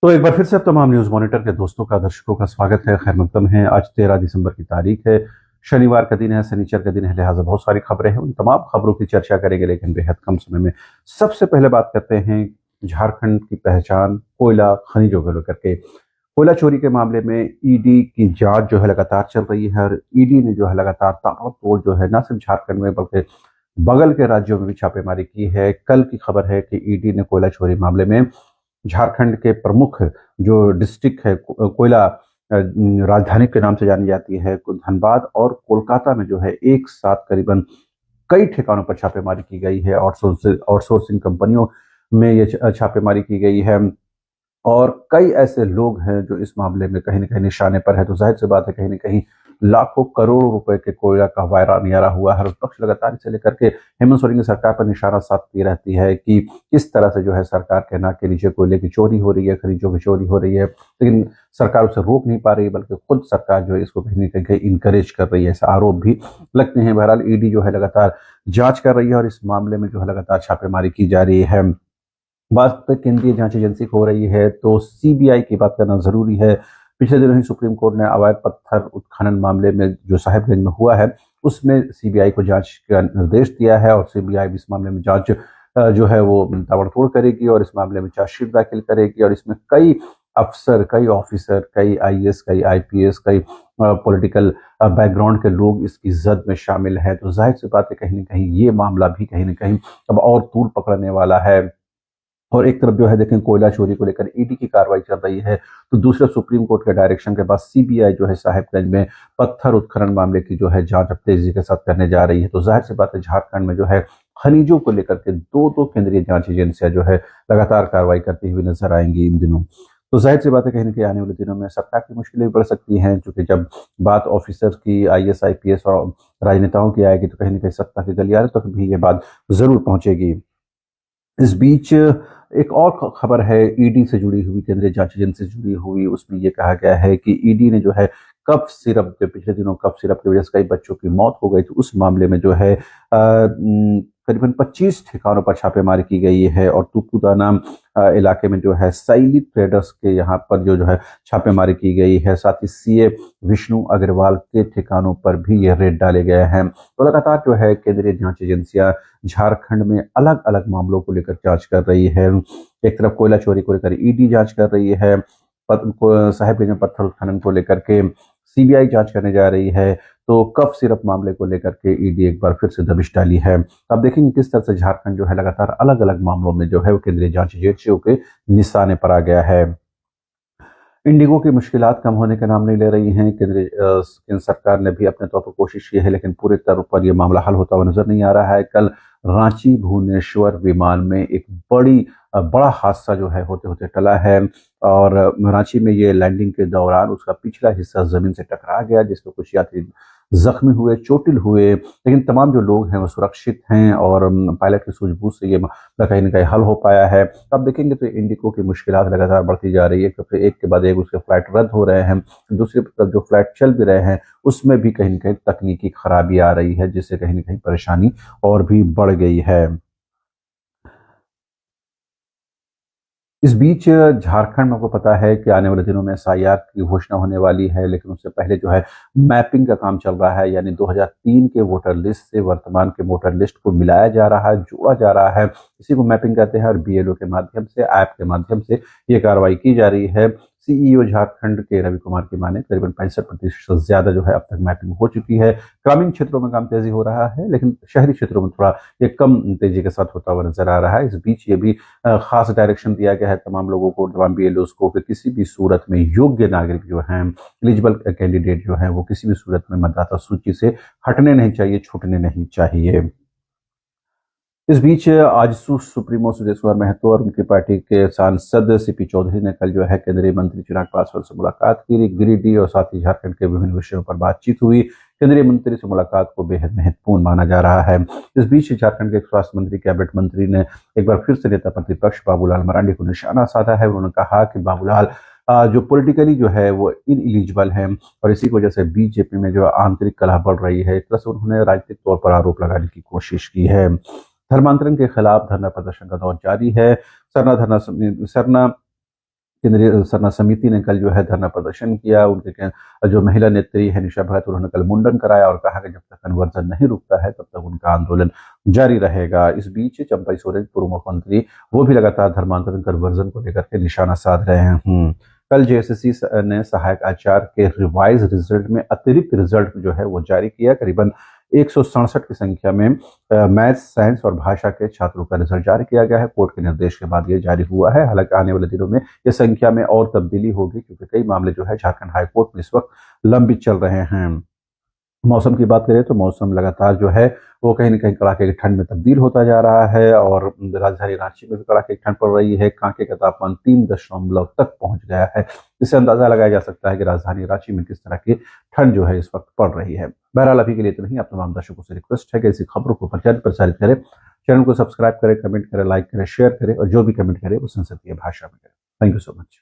तो एक बार फिर से अब तमाम न्यूज़ मॉनिटर के दोस्तों का दर्शकों का स्वागत है। खैर मकदम है। आज 13 दिसंबर की तारीख है। शनिवार का दिन है, शनिचर का दिन है, लिहाजा बहुत सारी खबरें हैं। उन तमाम खबरों की चर्चा करेंगे लेकिन बेहद कम समय में। सबसे पहले बात करते हैं झारखंड की पहचान कोयला खनिजों को लेकर के। कोयला चोरी के मामले में ईडी की जांच जो है लगातार चल रही है और ईडी ने जो है लगातार ताबड़तोड़ जो है न सिर्फ झारखंड में बल्कि बगल के राज्यों में भी छापेमारी की है। कल की खबर है कि ईडी ने कोयला चोरी मामले में झारखंड के प्रमुख जो डिस्ट्रिक्ट है कोयला राजधानी के नाम से जानी जाती है धनबाद और कोलकाता में जो है एक साथ करीबन कई ठिकानों पर छापेमारी की गई है। आउटसोर्सिंग कंपनियों में ये छापेमारी की गई है और कई ऐसे लोग हैं जो इस मामले में कहीं न कहीं निशाने पर है। तो ज़ाहिर-सी बात है कहीं न कहीं लाखों करोड़ों रुपए के कोयला का वायरा-नियारा हुआ है और विपक्ष लगातार इसे लेकर के हेमंत सोरेन की सरकार पर निशाना साधती रहती है कि किस तरह से जो है सरकार के नाक के नीचे कोयले की चोरी हो रही है, खनिजों की चोरी हो रही है। लेकिन सरकार उसे रोक नहीं पा रही है बल्कि खुद सरकार जो है इसको कहीं न कहीं इनकरेज कर रही है। ऐसे आरोप भी लगते हैं। बहरहाल ईडी जो है लगातार जाँच कर रही है और इस मामले में जो है लगातार छापेमारी की जा रही है। बात केंद्रीय जांच एजेंसी की हो रही है तो सीबीआई की बात करना जरूरी है। पिछले दिनों ही सुप्रीम कोर्ट ने अवैध पत्थर उत्खनन मामले में जो साहिबगंज में हुआ है उसमें सीबीआई को जांच का निर्देश दिया है और सीबीआई भी इस मामले में जांच जो है वो ताबड़तोड़ करेगी और इस मामले में चार्जशीट दाखिल करेगी और इसमें कई अफसर, कई ऑफिसर, कई आईएएस, कई आईपीएस, कई पॉलिटिकल बैकग्राउंड के लोग इसकी जद में शामिल हैं। तो जाहिर सी बात है कहीं न कहीं ये मामला भी कहीं न कहीं अब और तूल पकड़ने वाला है। और एक तरफ जो है देखें कोयला चोरी को लेकर ईडी की कार्रवाई चल रही है तो दूसरे सुप्रीम कोर्ट के डायरेक्शन के बाद सीबीआई जो है साहिबगंज में पत्थर उत्खनन मामले की जो है जांच अब तेजी के साथ करने जा रही है। तो जाहिर सी बात है झारखंड में जो है खनिजों को लेकर के दो दो केंद्रीय जांच एजेंसियां जो है लगातार कार्रवाई करती हुई नजर आएंगी इन दिनों। तो जाहिर सी बात है कहीं न कहीं आने वाले दिनों में सरकार की मुश्किलें भी बढ़ सकती हैं क्योंकि जब बात ऑफिसर की आईएएस आईपीएस और राजनेताओं की आएगी तो कहीं न कहीं सत्ता के गलियारे तक भी ये बात जरूर पहुंचेगी। इस बीच एक और खबर है ईडी से जुड़ी हुई, केंद्रीय जांच एजेंसी से जुड़ी हुई। उसमें ये कहा गया है कि ईडी ने जो है कफ सिरप, जो पिछले दिनों कफ सिरप की वजह से कई बच्चों की मौत हो गई थी, उस मामले में जो है करीबन 25 ठिकानों पर छापेमारी की गई है और तुपुदा नाम इलाके में जो है सैली ट्रेडर्स के यहाँ पर जो जो है छापेमारी की गई है। साथ ही सीए विष्णु अग्रवाल के ठिकानों पर भी ये रेड डाले गए हैं। तो लगातार जो है केंद्रीय जांच एजेंसियां झारखंड में अलग अलग मामलों को लेकर जांच कर रही है। एक तरफ कोयला चोरी को लेकर ईडी जांच कर रही है, साहिबगंज में पत्थर उत्खनन को लेकर के सीबीआई जांच करने जा रही है, तो कफ सिरप मामले को लेकर के ईडी एक बार फिर से दबिश डाली है। अब देखेंगे किस तरह से झारखंड जो है लगातार अलग अलग मामलों में जो है वो केंद्रीय जांच एजेंसियों के निशाने पर आ गया है। इंडिगो की मुश्किलात कम होने का नाम नहीं ले रही हैं। केंद्र सरकार ने भी अपने तौर पर कोशिश की है लेकिन पूरे तौर पर यह मामला हल होता हुआ नजर नहीं आ रहा है। कल रांची भुवनेश्वर विमान में एक बड़ा हादसा जो है होते होते टला है और रांची में ये लैंडिंग के दौरान उसका पिछला हिस्सा जमीन से टकरा गया जिसमें कुछ यात्री जख्मी हुए, चोटिल हुए, लेकिन तमाम जो लोग हैं वो सुरक्षित हैं और पायलट की सूझबूझ से ये मामला कहीं न कहीं हल हो पाया है। अब देखेंगे तो इंडिगो की मुश्किलात लगातार बढ़ती जा रही है क्योंकि एक के बाद एक उसके फ्लाइट रद्द हो रहे हैं। दूसरी तरफ जो फ्लाइट चल भी रहे हैं उसमें भी कहीं न कहीं तकनीकी खराबी आ रही है जिससे कहीं न कहीं परेशानी और भी बढ़ गई है। इस बीच झारखंड में आपको पता है कि आने वाले दिनों में एसआईआर की घोषणा होने वाली है लेकिन उससे पहले जो है मैपिंग का काम चल रहा है, यानी 2003 के वोटर लिस्ट से वर्तमान के वोटर लिस्ट को मिलाया जा रहा है, जोड़ा जा रहा है। इसी को मैपिंग कहते हैं और बीएलओ के माध्यम से, ऐप के माध्यम से ये कार्रवाई की जा रही है। सीईओ झारखंड के रवि कुमार की माने करीबन 65% से ज्यादा जो है अब तक मैपिंग हो चुकी है। ग्रामीण क्षेत्रों में काम तेजी हो रहा है लेकिन शहरी क्षेत्रों में थोड़ा ये कम तेजी के साथ होता हुआ नजर आ रहा है। इस बीच ये भी खास डायरेक्शन दिया गया है तमाम लोगों को, तमाम बीएलओस को कि किसी भी सूरत में योग्य नागरिक जो हैं, एलिजिबल कैंडिडेट जो हैं वो किसी भी सूरत में मतदाता सूची से हटने नहीं चाहिए, छूटने नहीं चाहिए। इस बीच आजसू सुप्रीमो सुदेश कुमार महतो और उनकी पार्टी के सांसद सीपी चौधरी ने कल जो है केंद्रीय मंत्री चिराग पासवान से मुलाकात की। गिरिडीह और साथ ही झारखंड के विभिन्न विषयों पर बातचीत हुई। केंद्रीय मंत्री से मुलाकात को बेहद महत्वपूर्ण माना जा रहा है। इस बीच झारखंड के स्वास्थ्य मंत्री, कैबिनेट मंत्री ने एक बार फिर से नेता प्रतिपक्ष बाबूलाल मरांडी को निशाना साधा है। उन्होंने कहा कि बाबूलाल जो पॉलिटिकली जो है वो इनएलिजिबल है और इसी की वजह से बीजेपी में जो आंतरिक कलह बढ़ रही है। एक तरह से उन्होंने राजनीतिक तौर पर आरोप लगाने की कोशिश की है। धर्मांतरण के खिलाफ धरना प्रदर्शन का दौर जारी है। सरना केंद्रीय सरना समिति ने कल जो है धरना प्रदर्शन किया। उनके जो महिला नेत्री है निशा भगत, उन्होंने कल मुंडन कराया और कहा कि जब तक कन्वर्जन नहीं रुकता है तब तक उनका आंदोलन जारी रहेगा। इस बीच चंपई सोरेन पूर्व मुख्यमंत्री वो भी लगातार धर्मांतरण कन्वर्जन को लेकर के निशाना साध रहे हैं। कल जेएसएससी ने सहायक आचार्य के रिवाइज रिजल्ट में अतिरिक्त रिजल्ट जो है वो जारी किया। करीबन 167 की संख्या में मैथ्स, साइंस और भाषा के छात्रों का रिजल्ट जारी किया गया है। कोर्ट के निर्देश के बाद ये जारी हुआ है। हालांकि आने वाले दिनों में ये संख्या में और तब्दीली होगी, क्योंकि कई मामले जो है झारखंड हाईकोर्ट में इस वक्त लंबित चल रहे हैं। मौसम की बात करें तो मौसम लगातार जो है वो कहीं न कहीं कड़ाके की ठंड में तब्दील होता जा रहा है और राजधानी रांची में भी कड़ाके की ठंड पड़ रही है। कांके का तापमान 3 दशमलव तक पहुंच गया है। इससे अंदाजा लगाया जा सकता है कि राजधानी रांची में किस तरह की ठंड जो है इस वक्त पड़ रही है। बहरहाल अभी के लिए इतना ही। आप तमाम दर्शकों से रिक्वेस्ट है कि ऐसी खबरों को प्रचारित करें, चैनल को सब्सक्राइब करें, कमेंट करें, लाइक करें, शेयर करें और जो भी कमेंट करें वो संसदीय भाषा में करें। Thank you so much.